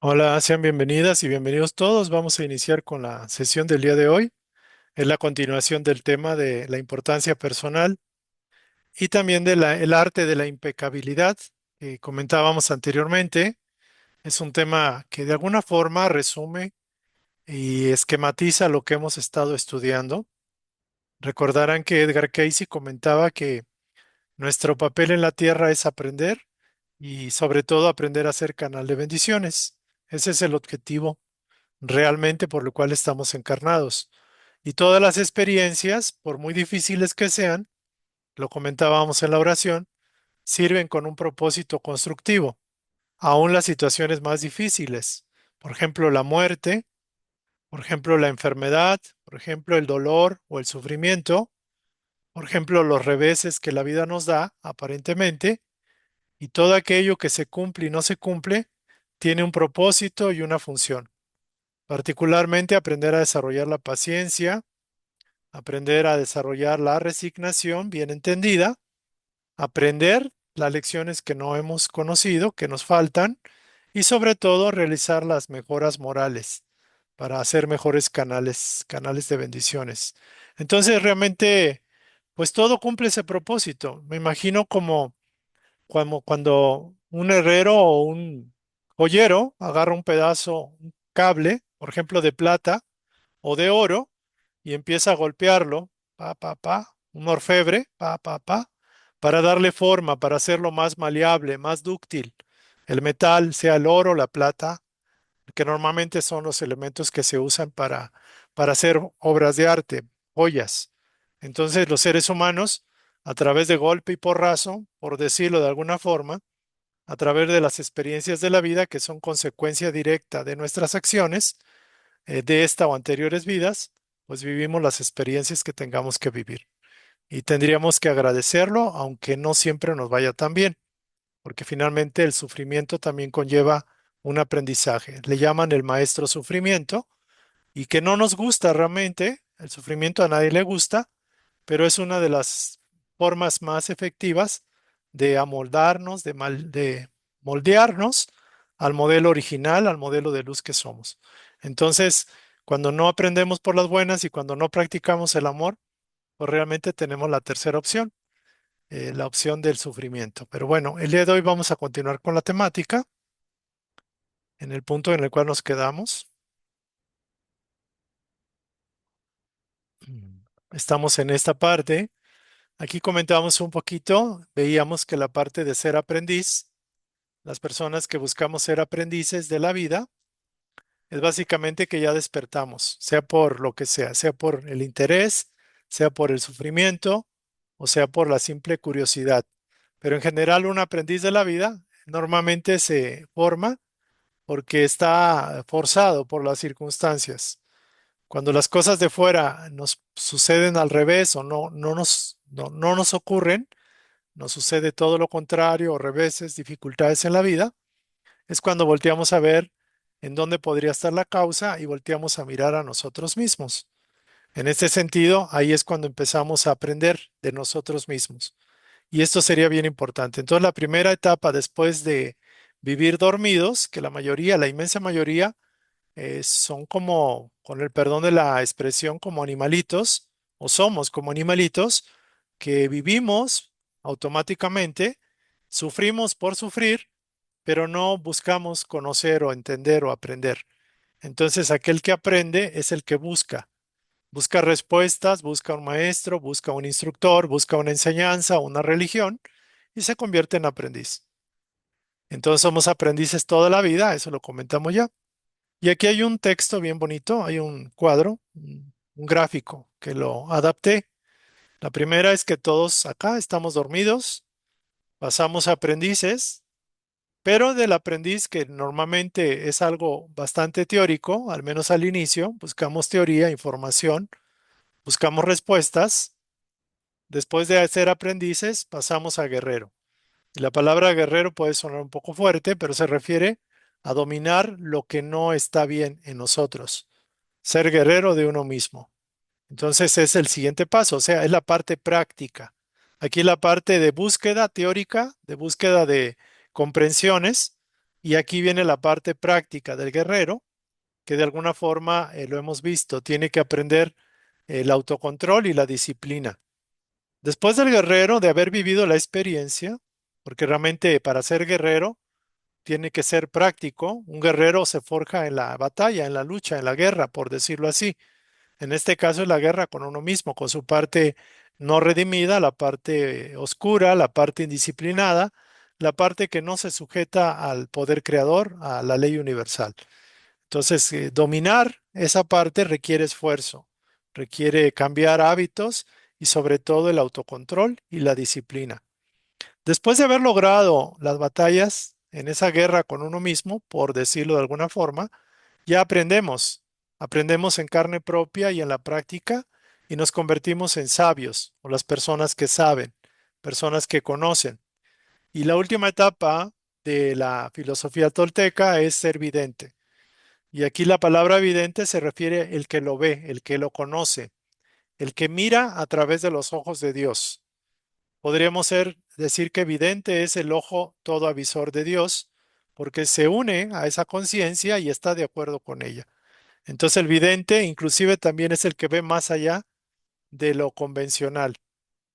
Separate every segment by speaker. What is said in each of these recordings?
Speaker 1: Hola, sean bienvenidas y bienvenidos todos. Vamos a iniciar con la sesión del día de hoy. Es la continuación del tema de la importancia personal y también el arte de la impecabilidad que comentábamos anteriormente. Es un tema que de alguna forma resume y esquematiza lo que hemos estado estudiando. Recordarán que Edgar Cayce comentaba que nuestro papel en la tierra es aprender y sobre todo aprender a ser canal de bendiciones. Ese es el objetivo realmente por lo cual estamos encarnados. Y todas las experiencias, por muy difíciles que sean, lo comentábamos en la oración, sirven con un propósito constructivo, aún las situaciones más difíciles. Por ejemplo, la muerte, por ejemplo, la enfermedad, por ejemplo, el dolor o el sufrimiento, por ejemplo, los reveses que la vida nos da, aparentemente, y todo aquello que se cumple y no se cumple, tiene un propósito y una función. Particularmente aprender a desarrollar la paciencia, aprender a desarrollar la resignación bien entendida, aprender las lecciones que no hemos conocido, que nos faltan, y sobre todo realizar las mejoras morales para hacer mejores canales de bendiciones. Entonces, realmente, pues todo cumple ese propósito. Me imagino como cuando un herrero o un joyero agarra un pedazo, un cable, por ejemplo, de plata o de oro, y empieza a golpearlo, un orfebre, para darle forma, para hacerlo más maleable, más dúctil. El metal, sea el oro, la plata, que normalmente son los elementos que se usan para hacer obras de arte, joyas. Entonces, los seres humanos, a través de golpe y porrazo, por decirlo de alguna forma, a través de las experiencias de la vida, que son consecuencia directa de nuestras acciones, de esta o anteriores vidas, pues vivimos las experiencias que tengamos que vivir. Y tendríamos que agradecerlo, aunque no siempre nos vaya tan bien, porque finalmente el sufrimiento también conlleva un aprendizaje. Le llaman el maestro sufrimiento y que no nos gusta realmente. El sufrimiento a nadie le gusta, pero es una de las formas más efectivas de amoldarnos, de moldearnos al modelo original, al modelo de luz que somos. Entonces, cuando no aprendemos por las buenas y cuando no practicamos el amor, pues realmente tenemos la tercera opción, la opción del sufrimiento. Pero bueno, el día de hoy vamos a continuar con la temática en el punto en el cual nos quedamos. Estamos en esta parte. Aquí comentábamos un poquito, veíamos que la parte de ser aprendiz, las personas que buscamos ser aprendices de la vida, es básicamente que ya despertamos, sea por lo que sea por el interés, sea por el sufrimiento o sea por la simple curiosidad. Pero en general un aprendiz de la vida normalmente se forma porque está forzado por las circunstancias. Cuando las cosas de fuera nos suceden al revés o no nos ocurren, nos sucede todo lo contrario o reveses, dificultades en la vida, es cuando volteamos a ver en dónde podría estar la causa y volteamos a mirar a nosotros mismos. En este sentido, ahí es cuando empezamos a aprender de nosotros mismos. Y esto sería bien importante. Entonces, la primera etapa después de vivir dormidos, que la mayoría, la inmensa mayoría, son como, con el perdón de la expresión, como animalitos, o somos como animalitos, que vivimos automáticamente, sufrimos por sufrir, pero no buscamos conocer o entender o aprender. Entonces, aquel que aprende es el que busca respuestas, busca un maestro, busca un instructor, busca una enseñanza, una religión, y se convierte en aprendiz. Entonces, somos aprendices toda la vida, eso lo comentamos ya. Y aquí hay un texto bien bonito, hay un cuadro, un gráfico que lo adapté. La primera es que todos acá estamos dormidos, pasamos a aprendices, pero del aprendiz que normalmente es algo bastante teórico, al menos al inicio, buscamos teoría, información, buscamos respuestas. Después de ser aprendices, pasamos a guerrero. Y la palabra guerrero puede sonar un poco fuerte, pero se refiere a dominar lo que no está bien en nosotros, ser guerrero de uno mismo. Entonces es el siguiente paso, o sea, es la parte práctica. Aquí la parte de búsqueda teórica, de búsqueda de comprensiones, Y aquí viene la parte práctica del guerrero, que de alguna forma lo hemos visto, tiene que aprender el autocontrol y la disciplina. Después del guerrero, de haber vivido la experiencia, porque realmente para ser guerrero tiene que ser práctico, un guerrero se forja en la batalla, en la lucha, en la guerra, por decirlo así. En este caso es la guerra con uno mismo, con su parte no redimida, la parte oscura, la parte indisciplinada, la parte que no se sujeta al poder creador, a la ley universal. Entonces, dominar esa parte requiere esfuerzo, requiere cambiar hábitos y sobre todo el autocontrol y la disciplina. Después de haber logrado las batallas en esa guerra con uno mismo, por decirlo de alguna forma, ya aprendemos en carne propia y en la práctica y nos convertimos en sabios o las personas que saben, personas que conocen. Y la última etapa de la filosofía tolteca es ser vidente. Y aquí la palabra vidente se refiere el que lo ve, el que lo conoce, el que mira a través de los ojos de Dios. Podríamos decir que vidente es el ojo todo avisor de Dios, porque se une a esa conciencia y está de acuerdo con ella. Entonces el vidente inclusive también es el que ve más allá de lo convencional.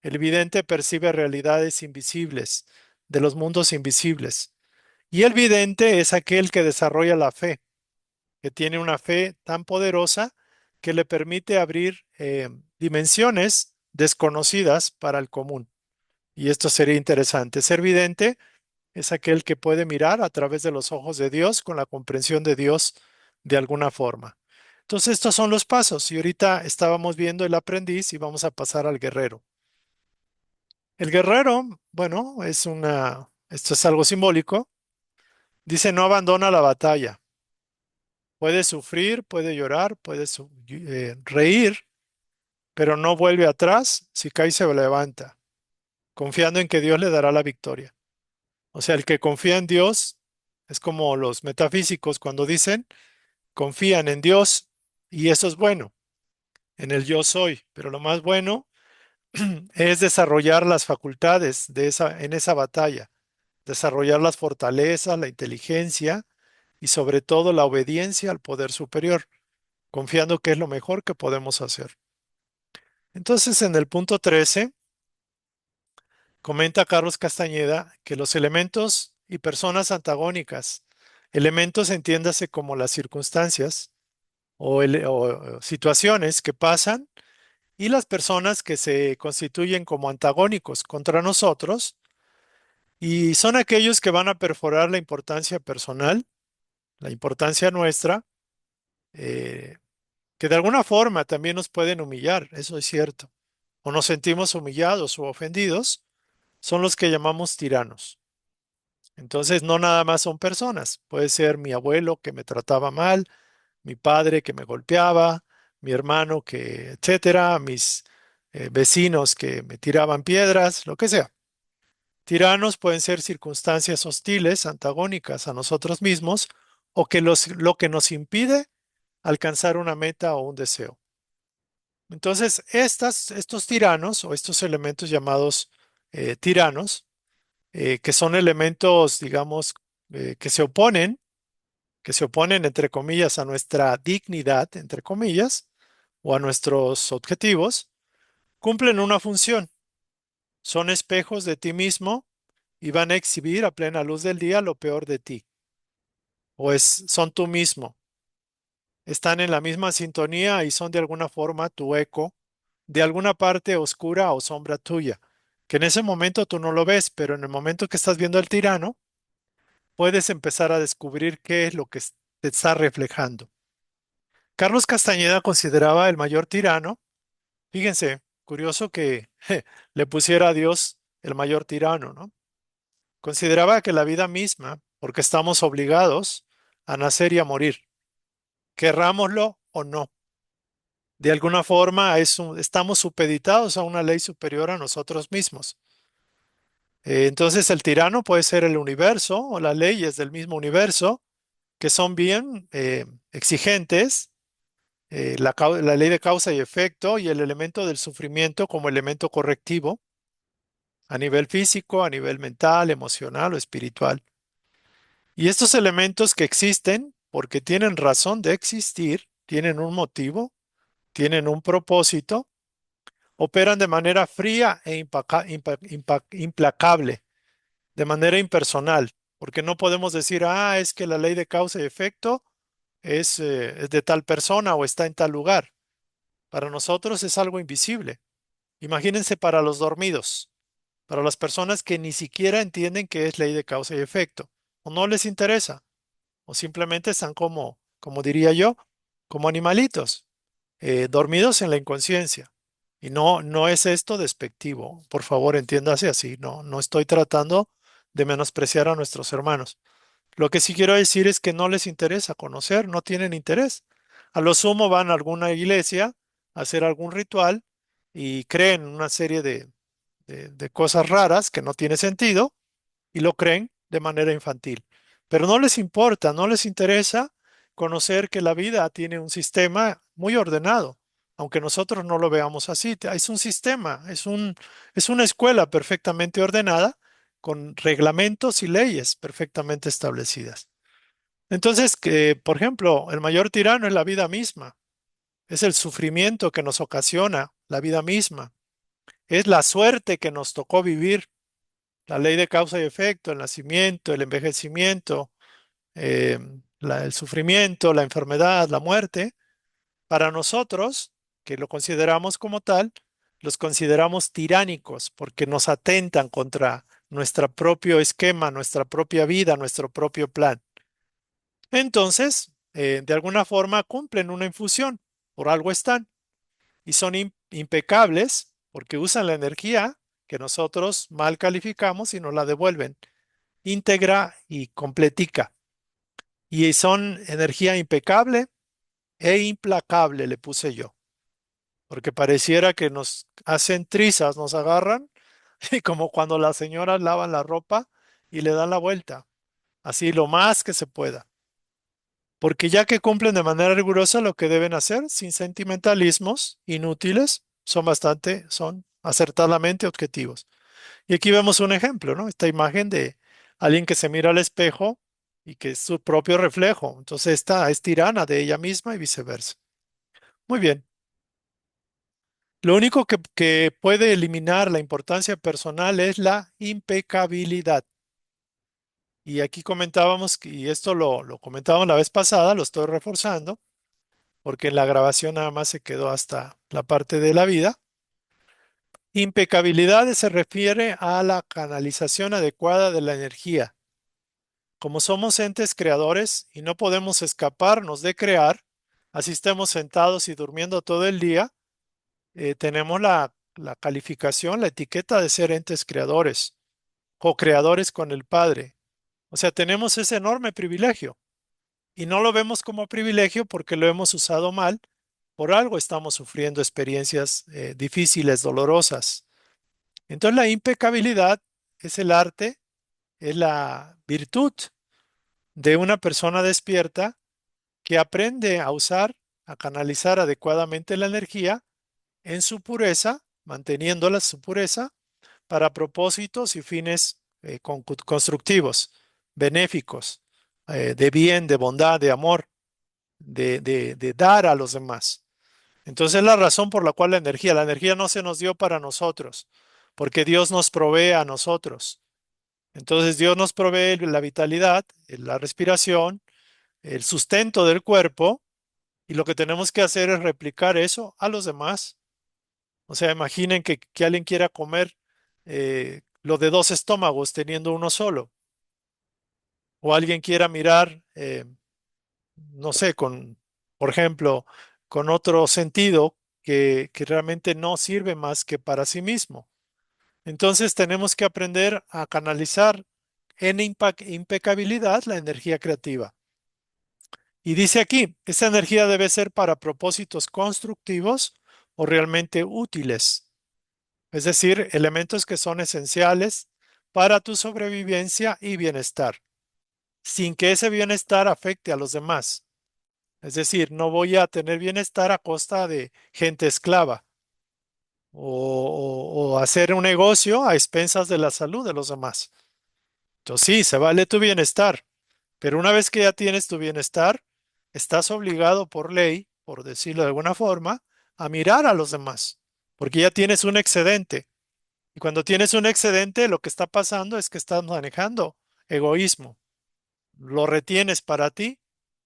Speaker 1: El vidente percibe realidades invisibles, de los mundos invisibles. Y el vidente es aquel que desarrolla la fe, que tiene una fe tan poderosa que le permite abrir dimensiones desconocidas para el común. Y esto sería interesante. Ser vidente es aquel que puede mirar a través de los ojos de Dios con la comprensión de Dios de alguna forma. Entonces, estos son los pasos. Y ahorita estábamos viendo el aprendiz y vamos a pasar al guerrero. El guerrero, bueno, esto es algo simbólico. Dice, no abandona la batalla. Puede sufrir, puede llorar, puede reír, pero no vuelve atrás. Si cae, se levanta, confiando en que Dios le dará la victoria. O sea, el que confía en Dios es como los metafísicos cuando dicen, confían en Dios y eso es bueno, en el yo soy, pero lo más bueno es desarrollar las facultades en esa batalla, desarrollar las fortalezas, la inteligencia y sobre todo la obediencia al poder superior, confiando que es lo mejor que podemos hacer. Entonces, en el punto 13, comenta Carlos Castañeda que los elementos y personas antagónicas, elementos entiéndase como las circunstancias o situaciones que pasan y las personas que se constituyen como antagónicos contra nosotros y son aquellos que van a perforar la importancia personal, la importancia nuestra, eh, que de alguna forma también nos pueden humillar, eso es cierto, o nos sentimos humillados o ofendidos, son los que llamamos tiranos. Entonces, no nada más son personas, puede ser mi abuelo que me trataba mal, mi padre que me golpeaba, mi hermano que, etcétera, mis vecinos que me tiraban piedras, lo que sea. Tiranos pueden ser circunstancias hostiles, antagónicas a nosotros mismos, o que lo que nos impide alcanzar una meta o un deseo. Entonces, estos tiranos o estos elementos llamados tiranos, que son elementos, digamos, que se oponen, entre comillas, a nuestra dignidad, entre comillas, o a nuestros objetivos, cumplen una función. Son espejos de ti mismo y van a exhibir a plena luz del día lo peor de ti. Son tú mismo. Están en la misma sintonía y son de alguna forma tu eco de alguna parte oscura o sombra tuya, que en ese momento tú no lo ves, pero en el momento que estás viendo al tirano, puedes empezar a descubrir qué es lo que te está reflejando. Carlos Castañeda consideraba el mayor tirano. Fíjense, curioso que le pusiera a Dios el mayor tirano, ¿no? Consideraba que la vida misma, porque estamos obligados a nacer y a morir, querrámoslo o no. De alguna forma estamos supeditados a una ley superior a nosotros mismos. Entonces el tirano puede ser el universo o las leyes del mismo universo, que son bien exigentes, la ley de causa y efecto y el elemento del sufrimiento como elemento correctivo a nivel físico, a nivel mental, emocional o espiritual. Y estos elementos que existen, porque tienen razón de existir, tienen un motivo, tienen un propósito, operan de manera fría e implacable, de manera impersonal, porque no podemos decir, es que la ley de causa y efecto es de tal persona o está en tal lugar. Para nosotros es algo invisible. Imagínense para los dormidos, para las personas que ni siquiera entienden qué es ley de causa y efecto, o no les interesa, o simplemente están como diría yo, como animalitos, dormidos en la inconsciencia. Y no, no es esto despectivo. Por favor, entiéndase así. No, no estoy tratando de menospreciar a nuestros hermanos. Lo que sí quiero decir es que no les interesa conocer, no tienen interés. A lo sumo van a alguna iglesia a hacer algún ritual y creen una serie de cosas raras que no tiene sentido y lo creen de manera infantil. Pero no les importa, no les interesa conocer que la vida tiene un sistema muy ordenado, aunque nosotros no lo veamos así. Es un sistema, es una escuela perfectamente ordenada con reglamentos y leyes perfectamente establecidas. Entonces, que, por ejemplo, el mayor tirano es la vida misma, es el sufrimiento que nos ocasiona la vida misma, es la suerte que nos tocó vivir, la ley de causa y efecto, el nacimiento, el envejecimiento, eh, el sufrimiento, la enfermedad, la muerte. Para nosotros, que lo consideramos como tal, los consideramos tiránicos porque nos atentan contra nuestro propio esquema, nuestra propia vida, nuestro propio plan. Entonces, de alguna forma cumplen una infusión, por algo están, y son impecables porque usan la energía que nosotros mal calificamos y nos la devuelven íntegra y completica. Y son energía impecable e implacable, le puse yo, porque pareciera que nos hacen trizas, nos agarran, y como cuando las señoras lavan la ropa y le dan la vuelta, así lo más que se pueda. Porque ya que cumplen de manera rigurosa lo que deben hacer, sin sentimentalismos inútiles, son acertadamente objetivos. Y aquí vemos un ejemplo, ¿no? Esta imagen de alguien que se mira al espejo y que es su propio reflejo. Entonces esta es tirana de ella misma y viceversa. Muy bien. Lo único que puede eliminar la importancia personal es la impecabilidad. Y aquí comentábamos, y esto lo comentábamos la vez pasada, lo estoy reforzando, porque en la grabación nada más se quedó hasta la parte de la vida. Impecabilidad se refiere a la canalización adecuada de la energía. Como somos entes creadores y no podemos escaparnos de crear, así estemos sentados y durmiendo todo el día, tenemos la calificación, la etiqueta de ser entes creadores, co-creadores con el Padre. O sea, tenemos ese enorme privilegio y no lo vemos como privilegio porque lo hemos usado mal. Por algo estamos sufriendo experiencias difíciles, dolorosas. Entonces la impecabilidad es el arte, es la virtud de una persona despierta que aprende a usar, a canalizar adecuadamente la energía en su pureza, manteniéndola su pureza para propósitos y fines constructivos, benéficos, de bien, de bondad, de amor, de dar a los demás. Entonces, la razón por la cual la energía no se nos dio para nosotros, porque Dios nos provee a nosotros. Entonces, Dios nos provee la vitalidad, la respiración, el sustento del cuerpo, y lo que tenemos que hacer es replicar eso a los demás. O sea, imaginen que alguien quiera comer lo de dos estómagos teniendo uno solo, o alguien quiera mirar, no sé, por ejemplo, con otro sentido que realmente no sirve más que para sí mismo. Entonces tenemos que aprender a canalizar en impecabilidad la energía creativa. Y dice aquí, esta energía debe ser para propósitos constructivos o realmente útiles, es decir, elementos que son esenciales para tu sobrevivencia y bienestar, sin que ese bienestar afecte a los demás. Es decir, no voy a tener bienestar a costa de gente esclava o hacer un negocio a expensas de la salud de los demás. Entonces, sí, se vale tu bienestar, Pero una vez que ya tienes tu bienestar, estás obligado por ley, por decirlo de alguna forma, a mirar a los demás, porque ya tienes un excedente. Y cuando tienes un excedente, lo que está pasando es que estás manejando egoísmo. Lo retienes para ti,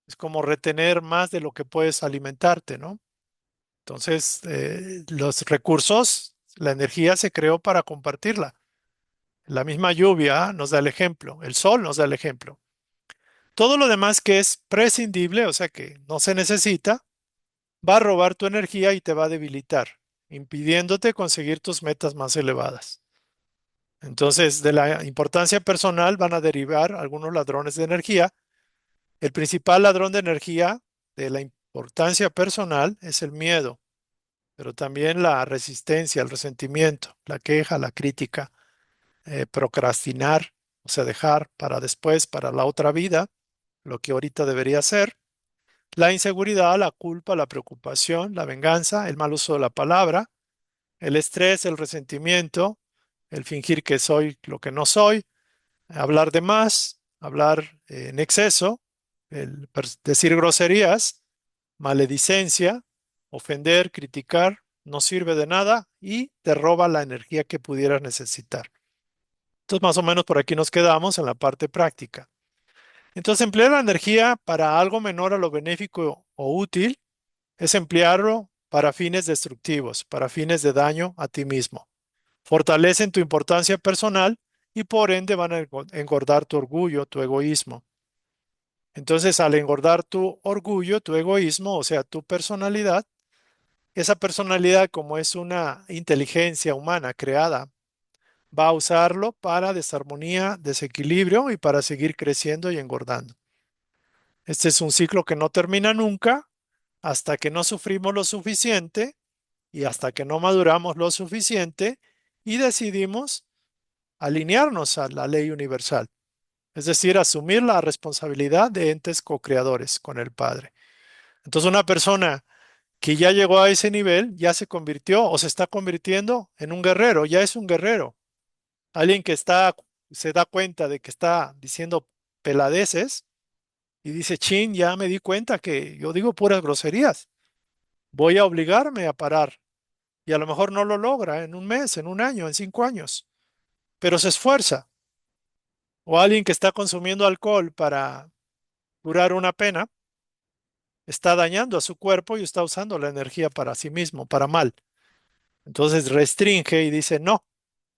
Speaker 1: es como retener más de lo que puedes alimentarte, ¿no? Entonces, los recursos, la energía se creó para compartirla. La misma lluvia nos da el ejemplo, el sol nos da el ejemplo. Todo lo demás que es prescindible, o sea que no se necesita, va a robar tu energía y te va a debilitar, impidiéndote conseguir tus metas más elevadas. Entonces, de la importancia personal van a derivar algunos ladrones de energía. El principal ladrón de energía de la importancia personal es el miedo, pero también la resistencia, el resentimiento, la queja, la crítica, procrastinar, o sea, dejar para después, para la otra vida, lo que ahorita debería ser. La inseguridad, la culpa, la preocupación, la venganza, el mal uso de la palabra, el estrés, el resentimiento, el fingir que soy lo que no soy, hablar de más, hablar en exceso, el decir groserías, maledicencia, ofender, criticar, no sirve de nada y te roba la energía que pudieras necesitar. Entonces, más o menos por aquí nos quedamos en la parte práctica. Entonces, emplear la energía para algo menor a lo benéfico o útil es emplearlo para fines destructivos, para fines de daño a ti mismo. Fortalecen tu importancia personal y por ende van a engordar tu orgullo, tu egoísmo. Entonces, al engordar tu orgullo, tu egoísmo, o sea, tu personalidad, esa personalidad, como es una inteligencia humana creada, va a usarlo para desarmonía, desequilibrio y para seguir creciendo y engordando. Este es un ciclo que no termina nunca hasta que no sufrimos lo suficiente y hasta que no maduramos lo suficiente y decidimos alinearnos a la ley universal, es decir, asumir la responsabilidad de entes co-creadores con el Padre. Entonces, una persona que ya llegó a ese nivel ya se convirtió o se está convirtiendo en un guerrero, ya es un guerrero. Alguien que se da cuenta de que está diciendo peladeces y dice, chin, ya me di cuenta que yo digo puras groserías. Voy a obligarme a parar. Y a lo mejor no lo logra en un mes, en un año, en 5 años, pero se esfuerza. O alguien que está consumiendo alcohol para curar una pena, está dañando a su cuerpo y está usando la energía para sí mismo, para mal. Entonces restringe y dice, no,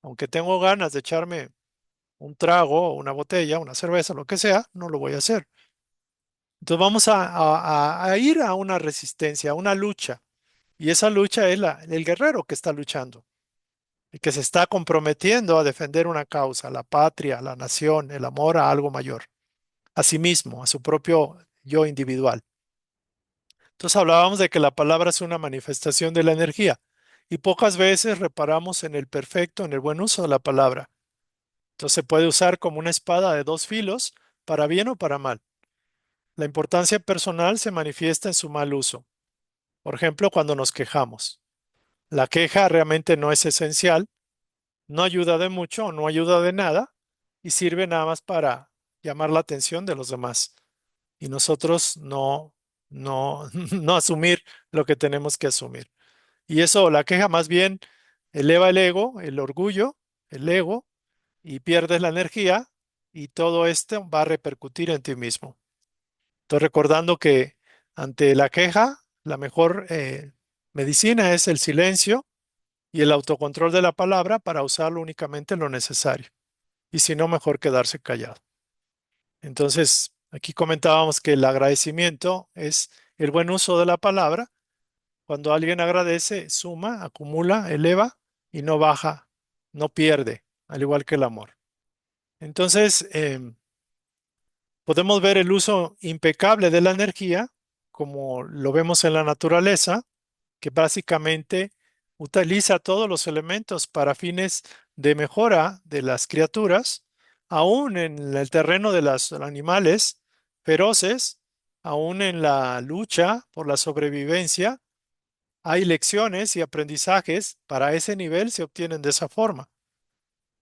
Speaker 1: aunque tengo ganas de echarme un trago, una botella, una cerveza, lo que sea, no lo voy a hacer. Entonces vamos a ir a una resistencia, a una lucha. Y esa lucha es el guerrero que está luchando y que se está comprometiendo a defender una causa, la patria, la nación, el amor a algo mayor, a sí mismo, a su propio yo individual. Entonces hablábamos de que la palabra es una manifestación de la energía y pocas veces reparamos en el perfecto, en el buen uso de la palabra. Entonces se puede usar como una espada de dos filos, para bien o para mal. La importancia personal se manifiesta en su mal uso. Por ejemplo, cuando nos quejamos. La queja realmente no es esencial, no ayuda de mucho o no ayuda de nada y sirve nada más para llamar la atención de los demás. Y nosotros no, no asumir lo que tenemos que asumir. Y eso, la queja más bien eleva el ego, el orgullo, el ego, y pierdes la energía y todo esto va a repercutir en ti mismo. Estoy recordando que ante la queja, la mejor medicina es el silencio y el autocontrol de la palabra para usarlo únicamente en lo necesario. Y si no, mejor quedarse callado. Entonces, aquí comentábamos que el agradecimiento es el buen uso de la palabra. Cuando alguien agradece, suma, acumula, eleva y no baja, no pierde, al igual que el amor. Entonces, podemos ver el uso impecable de la energía, como lo vemos en la naturaleza, que básicamente utiliza todos los elementos para fines de mejora de las criaturas, aún en el terreno de los animales feroces, aún en la lucha por la sobrevivencia, hay lecciones y aprendizajes para ese nivel se obtienen de esa forma.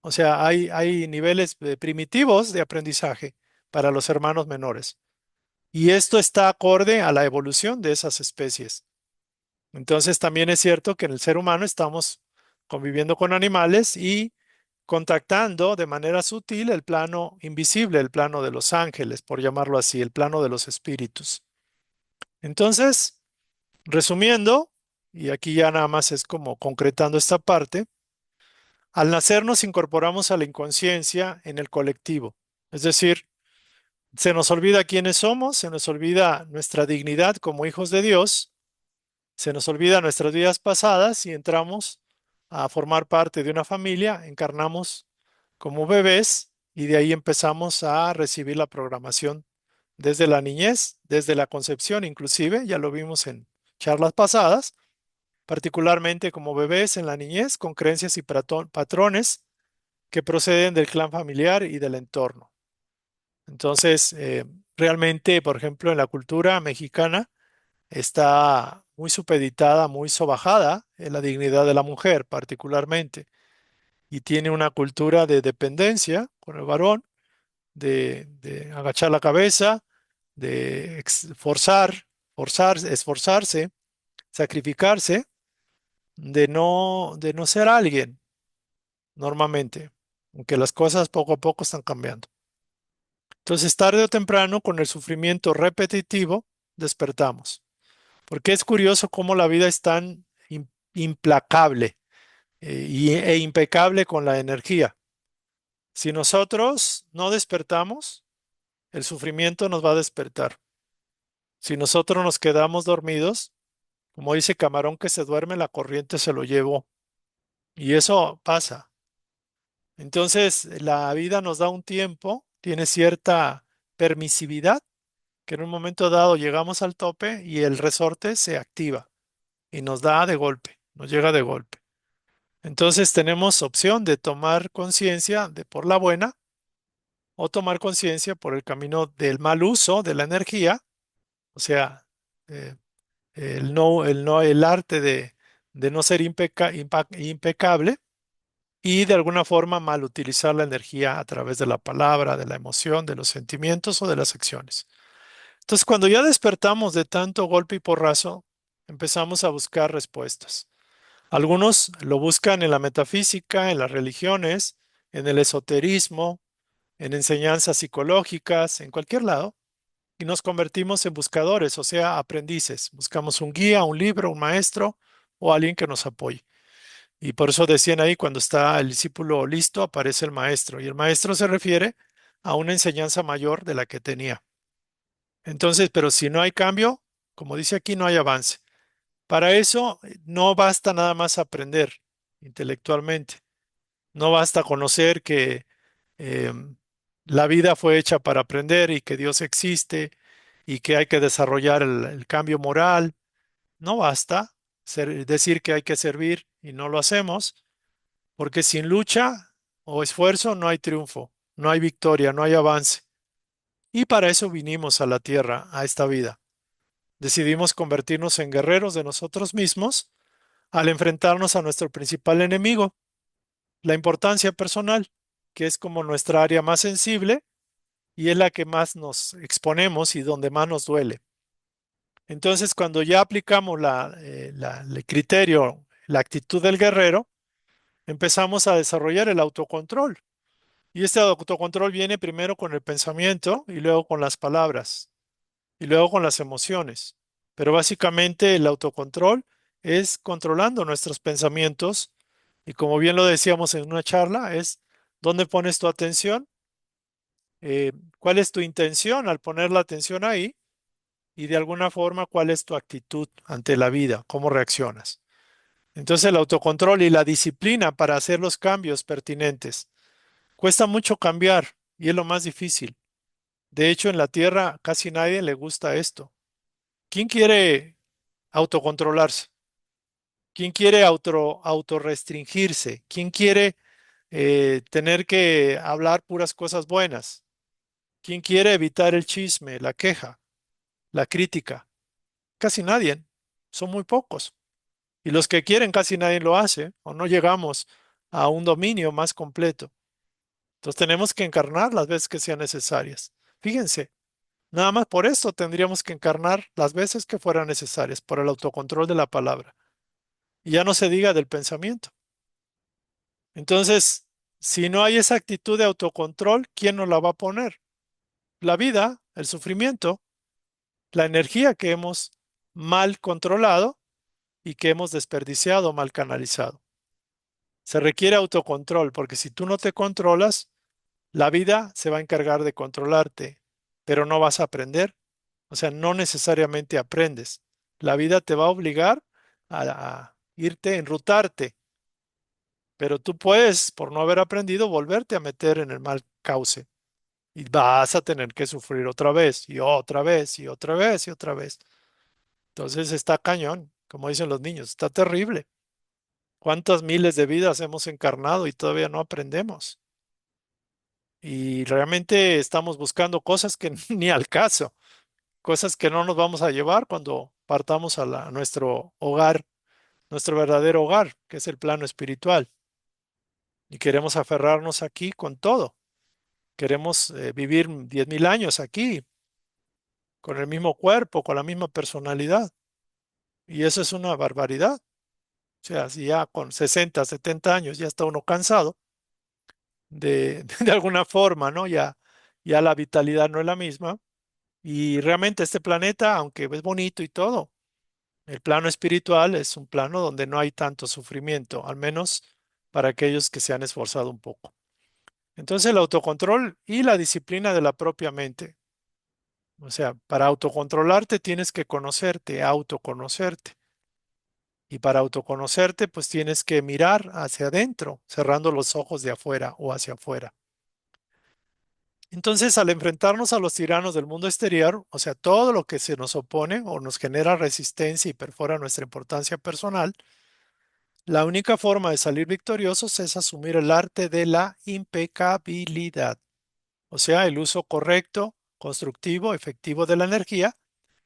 Speaker 1: O sea, hay niveles primitivos de aprendizaje, para los hermanos menores. Y esto está acorde a la evolución de esas especies. Entonces también es cierto que en el ser humano estamos conviviendo con animales y contactando de manera sutil el plano invisible, el plano de los ángeles, por llamarlo así, el plano de los espíritus. Entonces, resumiendo, y aquí ya nada más es como concretando esta parte, al nacer nos incorporamos a la inconsciencia en el colectivo. Es decir, se nos olvida quiénes somos, se nos olvida nuestra dignidad como hijos de Dios, se nos olvida nuestras vidas pasadas y entramos a formar parte de una familia, encarnamos como bebés y de ahí empezamos a recibir la programación desde la niñez, desde la concepción inclusive, ya lo vimos en charlas pasadas, particularmente como bebés en la niñez con creencias y patrones que proceden del clan familiar y del entorno. Entonces, realmente, por ejemplo, en la cultura mexicana está muy supeditada, muy sobajada en la dignidad de la mujer particularmente, y tiene una cultura de dependencia con el varón, de agachar la cabeza, de esforzarse, sacrificarse, de no ser alguien normalmente, aunque las cosas poco a poco están cambiando. Entonces, tarde o temprano, con el sufrimiento repetitivo, despertamos. Porque es curioso cómo la vida es tan implacable e impecable con la energía. Si nosotros no despertamos, el sufrimiento nos va a despertar. Si nosotros nos quedamos dormidos, como dice Camarón que se duerme, la corriente se lo llevó. Y eso pasa. Entonces, la vida nos da un tiempo, tiene cierta permisividad, que en un momento dado llegamos al tope y el resorte se activa y nos da de golpe, nos llega de golpe. Entonces tenemos opción de tomar conciencia de por la buena o tomar conciencia por el camino del mal uso de la energía, o sea, eh, el arte de no ser impecable y de alguna forma mal utilizar la energía a través de la palabra, de la emoción, de los sentimientos o de las acciones. Entonces, cuando ya despertamos de tanto golpe y porrazo, empezamos a buscar respuestas. Algunos lo buscan en la metafísica, en las religiones, en el esoterismo, en enseñanzas psicológicas, en cualquier lado, y nos convertimos en buscadores, o sea, aprendices. Buscamos un guía, un libro, un maestro o alguien que nos apoye. Y por eso decían ahí, cuando está el discípulo listo, aparece el maestro. Y el maestro se refiere a una enseñanza mayor de la que tenía. Entonces, pero si no hay cambio, como dice aquí, no hay avance. Para eso no basta nada más aprender intelectualmente. No basta conocer que la vida fue hecha para aprender y que Dios existe y que hay que desarrollar el cambio moral. No basta decir que hay que servir y no lo hacemos, porque sin lucha o esfuerzo no hay triunfo, no hay victoria, no hay avance. Y para eso vinimos a la tierra, a esta vida. Decidimos convertirnos en guerreros de nosotros mismos al enfrentarnos a nuestro principal enemigo, la importancia personal, que es como nuestra área más sensible y es la que más nos exponemos y donde más nos duele. Entonces, cuando ya aplicamos el criterio, la actitud del guerrero, empezamos a desarrollar el autocontrol. Y este autocontrol viene primero con el pensamiento y luego con las palabras y luego con las emociones. Pero básicamente el autocontrol es controlando nuestros pensamientos y como bien lo decíamos en una charla, es dónde pones tu atención, cuál es tu intención al poner la atención ahí y de alguna forma cuál es tu actitud ante la vida, cómo reaccionas. Entonces el autocontrol y la disciplina para hacer los cambios pertinentes. Cuesta mucho cambiar y es lo más difícil. De hecho, en la Tierra casi nadie le gusta esto. ¿Quién quiere autocontrolarse? ¿Quién quiere autorrestringirse? ¿Quién quiere tener que hablar puras cosas buenas? ¿Quién quiere evitar el chisme, la queja, la crítica? Casi nadie. Son muy pocos. Y los que quieren casi nadie lo hace o no llegamos a un dominio más completo. Entonces tenemos que encarnar las veces que sean necesarias. Fíjense, nada más por esto tendríamos que encarnar las veces que fueran necesarias por el autocontrol de la palabra. Y ya no se diga del pensamiento. Entonces, si no hay esa actitud de autocontrol, ¿quién nos la va a poner? La vida, el sufrimiento, la energía que hemos mal controlado y que hemos desperdiciado, mal canalizado. Se requiere autocontrol, porque si tú no te controlas, la vida se va a encargar de controlarte, pero no vas a aprender. O sea, no necesariamente aprendes. La vida te va a obligar a irte, enrutarte, pero tú puedes, por no haber aprendido, volverte a meter en el mal cauce y vas a tener que sufrir otra vez y otra vez y otra vez y otra vez. Entonces está cañón, como dicen los niños, está terrible. ¿Cuántas miles de vidas hemos encarnado y todavía no aprendemos? Y realmente estamos buscando cosas que ni al caso, cosas que no nos vamos a llevar cuando partamos a nuestro hogar, nuestro verdadero hogar, que es el plano espiritual. Y queremos aferrarnos aquí con todo. Queremos vivir 10.000 años aquí, con el mismo cuerpo, con la misma personalidad. Y eso es una barbaridad. O sea, si ya con 60, 70 años ya está uno cansado de alguna forma, ¿no? Ya la vitalidad no es la misma. Y realmente este planeta, aunque es bonito y todo, el plano espiritual es un plano donde no hay tanto sufrimiento, al menos para aquellos que se han esforzado un poco. Entonces el autocontrol y la disciplina de la propia mente. O sea, para autocontrolarte tienes que conocerte, autoconocerte. Y para autoconocerte, pues tienes que mirar hacia adentro, cerrando los ojos de afuera o hacia afuera. Entonces, al enfrentarnos a los tiranos del mundo exterior, o sea, todo lo que se nos opone o nos genera resistencia y perfora nuestra importancia personal, la única forma de salir victoriosos es asumir el arte de la impecabilidad, o sea, el uso correcto, constructivo, efectivo de la energía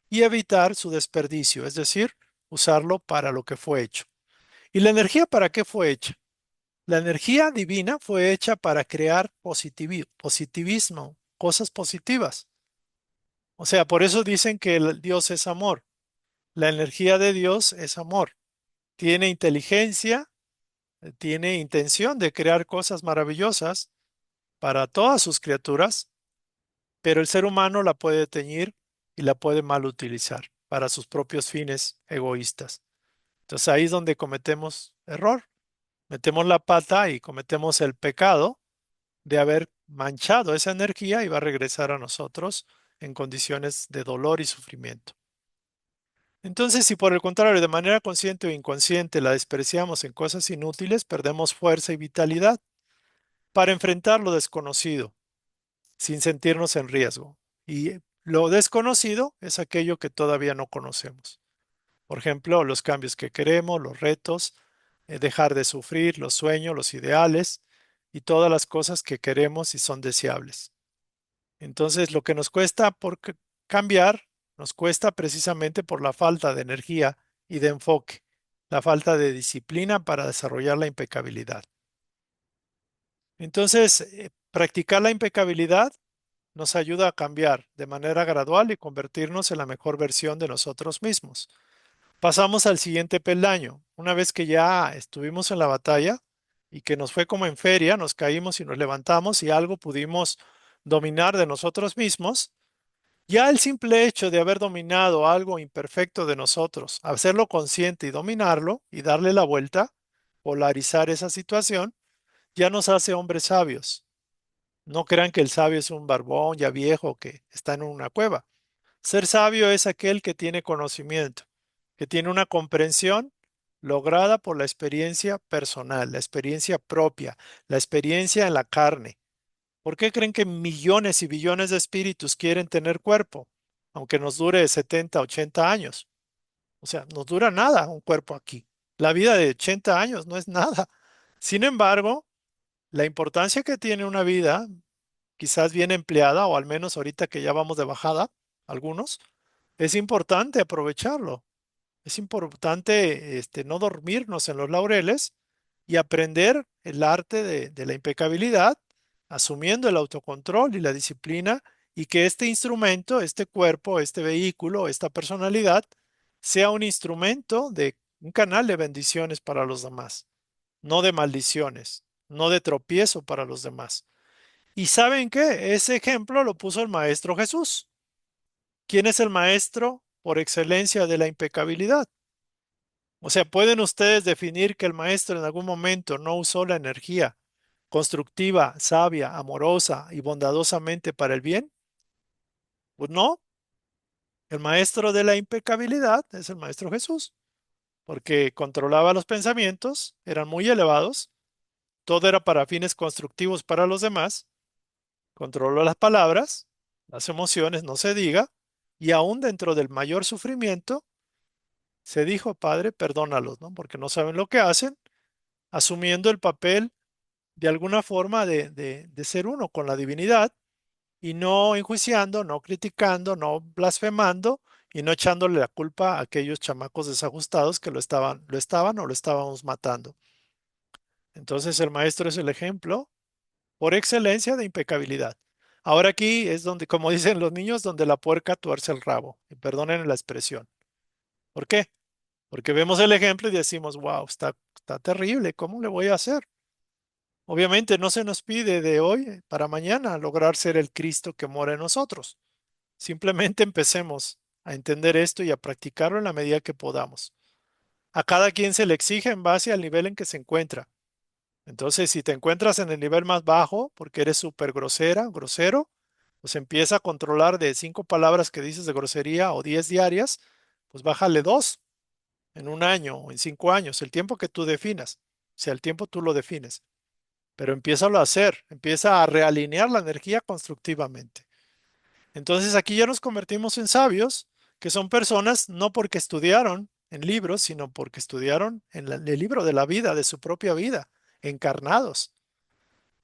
Speaker 1: y evitar su desperdicio, es decir, usarlo para lo que fue hecho. ¿Y la energía para qué fue hecha? La energía divina fue hecha para crear positivismo, cosas positivas. O sea, por eso dicen que Dios es amor. La energía de Dios es amor. Tiene inteligencia, tiene intención de crear cosas maravillosas para todas sus criaturas, pero el ser humano la puede teñir y la puede mal utilizar para sus propios fines egoístas. Entonces ahí es donde cometemos error. Metemos la pata y cometemos el pecado de haber manchado esa energía y va a regresar a nosotros en condiciones de dolor y sufrimiento. Entonces, si por el contrario, de manera consciente o inconsciente la despreciamos en cosas inútiles, perdemos fuerza y vitalidad para enfrentar lo desconocido sin sentirnos en riesgo. Y lo desconocido es aquello que todavía no conocemos. Por ejemplo, los cambios que queremos, los retos, dejar de sufrir, los sueños, los ideales y todas las cosas que queremos y son deseables. Entonces, lo que nos cuesta por cambiar, nos cuesta precisamente por la falta de energía y de enfoque, la falta de disciplina para desarrollar la impecabilidad. Entonces, practicar la impecabilidad nos ayuda a cambiar de manera gradual y convertirnos en la mejor versión de nosotros mismos. Pasamos al siguiente peldaño. Una vez que ya estuvimos en la batalla y que nos fue como en feria, nos caímos y nos levantamos y algo pudimos dominar de nosotros mismos, ya el simple hecho de haber dominado algo imperfecto de nosotros, hacerlo consciente y dominarlo y darle la vuelta, polarizar esa situación, ya nos hace hombres sabios. No crean que el sabio es un barbón ya viejo que está en una cueva. Ser sabio es aquel que tiene conocimiento, que tiene una comprensión lograda por la experiencia personal, la experiencia propia, la experiencia en la carne. ¿Por qué creen que millones y billones de espíritus quieren tener cuerpo, aunque nos dure 70, 80 años? O sea, nos dura nada un cuerpo aquí. La vida de 80 años no es nada. Sin embargo, la importancia que tiene una vida, quizás bien empleada, o al menos ahorita que ya vamos de bajada, algunos, es importante aprovecharlo. Es importante no dormirnos en los laureles y aprender el arte de la impecabilidad, asumiendo el autocontrol y la disciplina y que este instrumento, este cuerpo, este vehículo, esta personalidad, sea un instrumento de un canal de bendiciones para los demás, no de maldiciones, no de tropiezo para los demás. ¿Y saben qué? Ese ejemplo lo puso el Maestro Jesús. ¿Quién es el maestro por excelencia de la impecabilidad? O sea, ¿pueden ustedes definir que el maestro en algún momento no usó la energía constructiva, sabia, amorosa y bondadosamente para el bien? Pues no, el maestro de la impecabilidad es el maestro Jesús, porque controlaba los pensamientos, eran muy elevados, todo era para fines constructivos para los demás, controló las palabras, las emociones, no se diga, y aún dentro del mayor sufrimiento, se dijo, Padre, perdónalos, ¿no? Porque no saben lo que hacen, asumiendo el papel de alguna forma de ser uno con la divinidad y no enjuiciando, no criticando, no blasfemando y no echándole la culpa a aquellos chamacos desajustados que lo estaban o lo estábamos matando. Entonces el maestro es el ejemplo por excelencia de impecabilidad. Ahora aquí es donde, como dicen los niños, donde la puerca tuerce el rabo. Y perdonen la expresión. ¿Por qué? Porque vemos el ejemplo y decimos, wow, está terrible, ¿cómo le voy a hacer? Obviamente no se nos pide de hoy para mañana lograr ser el Cristo que mora en nosotros. Simplemente empecemos a entender esto y a practicarlo en la medida que podamos. A cada quien se le exige en base al nivel en que se encuentra. Entonces, si te encuentras en el nivel más bajo, porque eres súper grosera, grosero, pues empieza a controlar de 5 palabras que dices de grosería o 10 diarias, pues bájale dos en un año o en 5 años, el tiempo que tú definas. O sea, el tiempo tú lo defines. Pero empieza a hacer, empieza a realinear la energía constructivamente. Entonces aquí ya nos convertimos en sabios, que son personas no porque estudiaron en libros, sino porque estudiaron en el libro de la vida, de su propia vida, encarnados.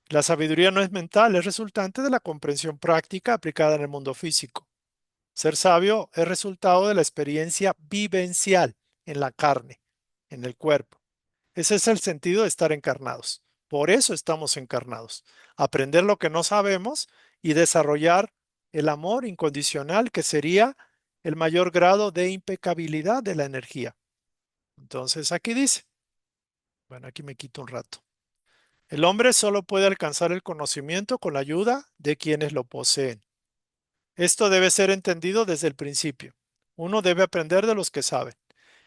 Speaker 1: La sabiduría no es mental, es resultante de la comprensión práctica aplicada en el mundo físico. Ser sabio es resultado de la experiencia vivencial en la carne, en el cuerpo. Ese es el sentido de estar encarnados. Por eso estamos encarnados. Aprender lo que no sabemos y desarrollar el amor incondicional, que sería el mayor grado de impecabilidad de la energía. Entonces aquí dice, bueno, aquí me quito un rato. El hombre solo puede alcanzar el conocimiento con la ayuda de quienes lo poseen. Esto debe ser entendido desde el principio. Uno debe aprender de los que saben.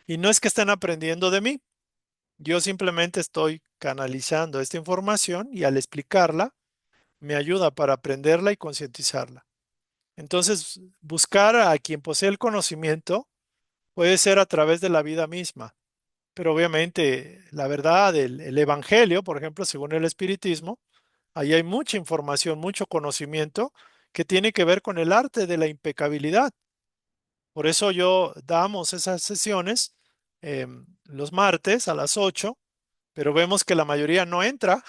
Speaker 1: Y no es que estén aprendiendo de mí. Yo simplemente estoy canalizando esta información y al explicarla me ayuda para aprenderla y concientizarla. Entonces, buscar a quien posee el conocimiento puede ser a través de la vida misma, pero obviamente la verdad, el Evangelio, por ejemplo, según el Espiritismo, ahí hay mucha información, mucho conocimiento que tiene que ver con el arte de la impecabilidad. Por eso yo damos esas sesiones los martes a las 8, pero vemos que la mayoría no entra.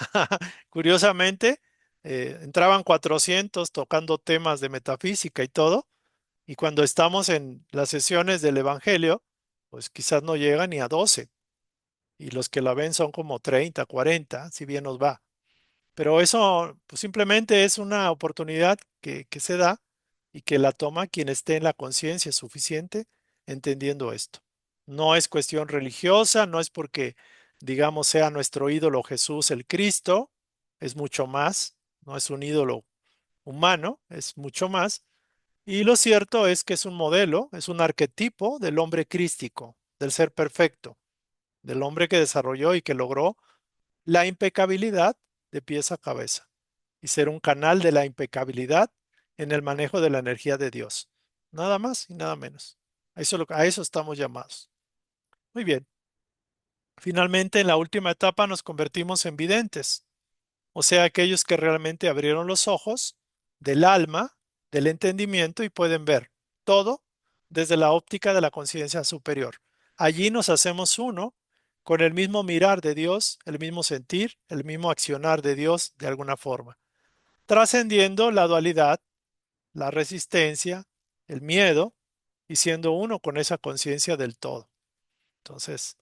Speaker 1: Curiosamente, entraban 400 tocando temas de metafísica y todo, y cuando estamos en las sesiones del Evangelio, pues quizás no llega ni a 12, y los que la ven son como 30, 40, si bien nos va. Pero eso pues, simplemente es una oportunidad que se da y que la toma quien esté en la conciencia suficiente entendiendo esto. No es cuestión religiosa, no es porque, digamos, sea nuestro ídolo Jesús el Cristo, es mucho más, no es un ídolo humano, es mucho más. Y lo cierto es que es un modelo, es un arquetipo del hombre crístico, del ser perfecto, del hombre que desarrolló y que logró la impecabilidad de pies a cabeza y ser un canal de la impecabilidad en el manejo de la energía de Dios. Nada más y nada menos. A eso estamos llamados. Muy bien. Finalmente, en la última etapa nos convertimos en videntes, o sea, aquellos que realmente abrieron los ojos del alma, del entendimiento y pueden ver todo desde la óptica de la conciencia superior. Allí nos hacemos uno con el mismo mirar de Dios, el mismo sentir, el mismo accionar de Dios de alguna forma, trascendiendo la dualidad, la resistencia, el miedo y siendo uno con esa conciencia del todo. Entonces,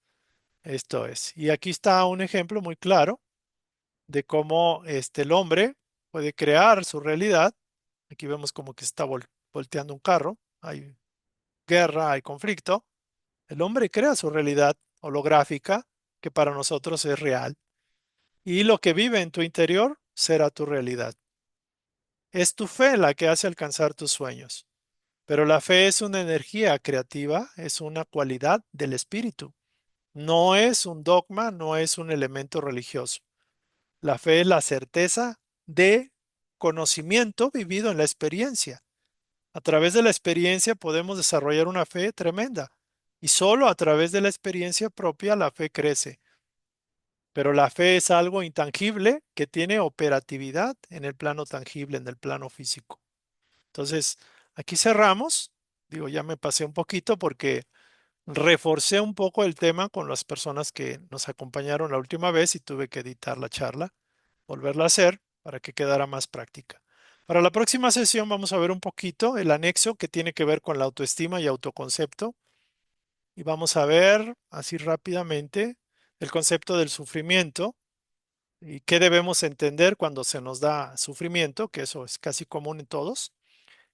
Speaker 1: esto es. Y aquí está un ejemplo muy claro de cómo el hombre puede crear su realidad Aquí vemos como que está volteando un carro, hay guerra, hay conflicto. El hombre crea su realidad holográfica, que para nosotros es real, y lo que vive en tu interior será tu realidad. Es tu fe la que hace alcanzar tus sueños, pero la fe es una energía creativa, es una cualidad del espíritu. No es un dogma, no es un elemento religioso. La fe es la certeza de conocimiento vivido en la experiencia. A través de la experiencia podemos desarrollar una fe tremenda y solo a través de la experiencia propia la fe crece. Pero la fe es algo intangible que tiene operatividad en el plano tangible, en el plano físico. Entonces, aquí cerramos. Digo, ya me pasé un poquito porque reforcé un poco el tema con las personas que nos acompañaron la última vez y tuve que editar la charla, volverla a hacer para que quedara más práctica. Para la próxima sesión vamos a ver un poquito el anexo que tiene que ver con la autoestima y autoconcepto y vamos a ver así rápidamente el concepto del sufrimiento y qué debemos entender cuando se nos da sufrimiento, que eso es casi común en todos,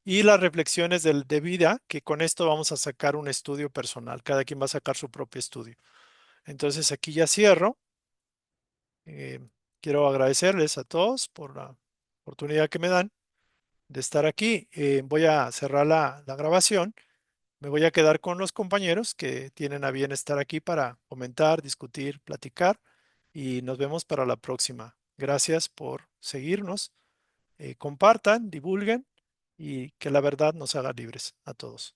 Speaker 1: y las reflexiones de vida, que con esto vamos a sacar un estudio personal. Cada quien va a sacar su propio estudio. Entonces aquí ya cierro. Eh, Quiero agradecerles a todos por la oportunidad que me dan de estar aquí. Voy a cerrar la grabación. Me voy a quedar con los compañeros que tienen a bien estar aquí para comentar, discutir, platicar y nos vemos para la próxima. Gracias por seguirnos. Compartan, divulguen y que la verdad nos haga libres a todos.